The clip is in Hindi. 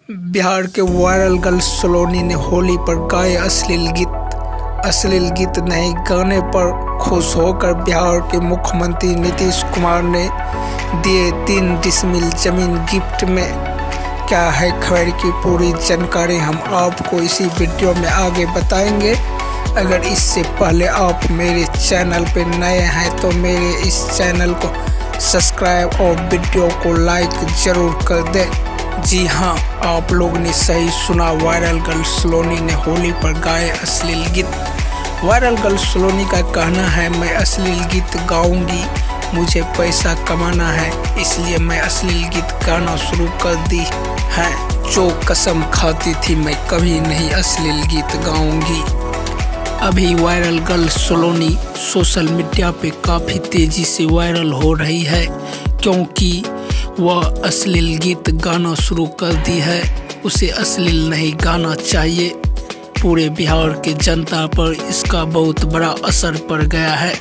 बिहार के वायरल गर्ल सलोनी ने होली पर गाए अश्लील गीत नहीं गाने पर खुश होकर बिहार के मुख्यमंत्री नीतीश कुमार ने दिए 3 डिसमिल जमीन गिफ्ट में। क्या है खबर की पूरी जानकारी हम आपको इसी वीडियो में आगे बताएंगे। अगर इससे पहले आप मेरे चैनल पर नए हैं तो मेरे इस चैनल को सब्सक्राइब और वीडियो को लाइक ज़रूर कर दें। जी हाँ, आप लोगों ने सही सुना, वायरल गर्ल सलोनी ने होली पर गाए अश्लील गीत। वायरल गर्ल सलोनी का कहना है, मैं अश्लील गीत गाऊंगी, मुझे पैसा कमाना है, इसलिए मैं अश्लील गीत गाना शुरू कर दी है। जो कसम खाती थी मैं कभी नहीं अश्लील गीत गाऊंगी। अभी वायरल गर्ल सलोनी सोशल मीडिया पे काफ़ी तेज़ी से वायरल हो रही है, क्योंकि वह अश्लील गीत गाना शुरू कर दी है। उसे अश्लील नहीं गाना चाहिए। पूरे बिहार के जनता पर इसका बहुत बड़ा असर पड़ गया है।